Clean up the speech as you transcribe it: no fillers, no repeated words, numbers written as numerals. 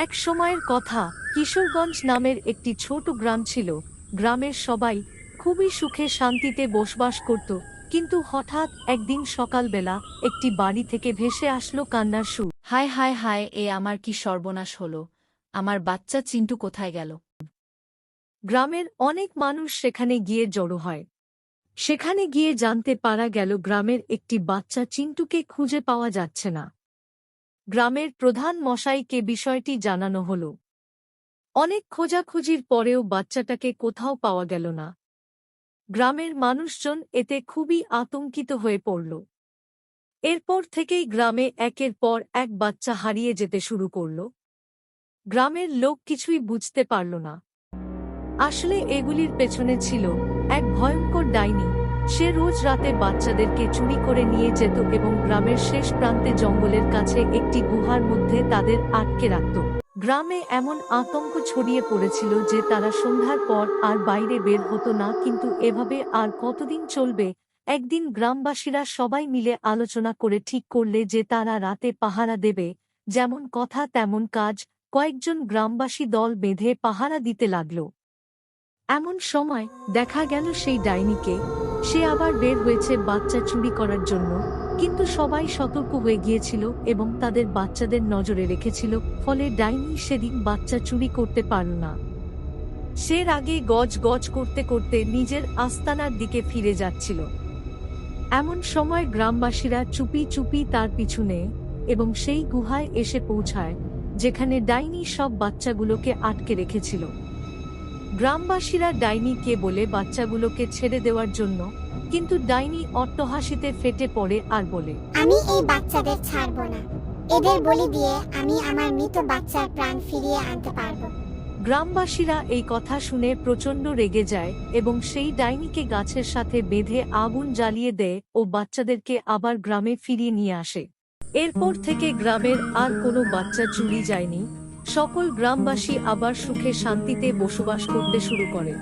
এক সময়ের কথা, কিশোরগঞ্জ নামের একটি ছোট গ্রাম ছিল। গ্রামের সবাই খুবই সুখে শান্তিতে বসবাস করত, কিন্তু হঠাৎ একদিন সকালবেলা একটি বাড়ি থেকে ভেসে আসলো কান্নার সুর। হায় হায় হায়, এ আমার কি সর্বনাশ হলো! আমার বাচ্চা চিন্টু কোথায় গেল? গ্রামের অনেক মানুষ সেখানে গিয়ে জড়ো হয়। সেখানে গিয়ে জানতে পারা গেল গ্রামের একটি বাচ্চা চিন্টুকে খুঁজে পাওয়া যাচ্ছে না। গ্রামের প্রধান মশাইকে বিষয়টি জানানো হল। অনেক খোঁজাখুঁজির পরেও বাচ্চাটাকে কোথাও পাওয়া গেল না। গ্রামের মানুষজন এতে খুবই আতঙ্কিত হয়ে পড়ল। এরপর থেকেই গ্রামে একের পর এক বাচ্চা হারিয়ে যেতে শুরু করল। গ্রামের লোক কিছুই বুঝতে পারল না। আসলে এগুলির পেছনে ছিল এক ভয়ঙ্কর ডাইনি। সে রোজ রাতে বাচ্চাদেরকে চুরি করে নিয়ে যেত এবং গ্রামের শেষ প্রান্তে জঙ্গলের কাছে একটি গুহার মধ্যে তাদের আটকে রাখত। গ্রামে এমন আতঙ্ক ছড়িয়ে পড়েছিল যে তারা সন্ধ্যার পর আর বাইরে বের হতো না। কিন্তু এভাবে আর কতদিন চলবে? একদিন গ্রামবাসীরা সবাই মিলে আলোচনা করে ঠিক করলে যে তারা রাতে পাহারা দেবে। যেমন কথা তেমন কাজ, কয়েকজন গ্রামবাসী দল বেঁধে পাহারা দিতে লাগল। এমন সময় দেখা গেল সেই ডাইনিকে। সে আবার বের হয়েছে বাচ্চা চুরি করার জন্য, কিন্তু সবাই সতর্ক হয়ে গিয়েছিল এবং তাদের বাচ্চাদের নজরে রেখেছিল, ফলে ডাইনি সেদিন বাচ্চা চুরি করতে পারল না। সে রাগে গজ গজ করতে করতে নিজের আস্তানার দিকে ফিরে যাচ্ছিল। এমন সময় গ্রামবাসীরা চুপি চুপি তার পিছু নেয় এবং সেই গুহায় এসে পৌঁছায়, যেখানে ডাইনি সব বাচ্চাগুলোকে আটকে রেখেছিল। গ্রামবাসীরা ডাইনিকে বলে বাচ্চাগুলোকে ছেড়ে দেওয়ার জন্য, কিন্তু ডাইনি অট্টহাসিতে ফেটে পড়ে আর বলে, আমি এই বাচ্চাদের ছাড়ব না। এদের বলি দিয়ে আমি আমার মৃত বাচ্চার প্রাণ ফিরিয়ে আনতে পারবো। গ্রামবাসীরা এই কথা শুনে প্রচণ্ড রেগে যায় এবং সেই ডাইনিকে গাছের সাথে বেঁধে আগুন জ্বালিয়ে দেয় ও বাচ্চাদেরকে আবার গ্রামে ফিরিয়ে নিয়ে আসে। এরপর থেকে গ্রামের আর কোনো বাচ্চা চুরি যায়নি। সকল গ্রামবাসী আবার সুখে শান্তিতে বসবাস করতে শুরু করে।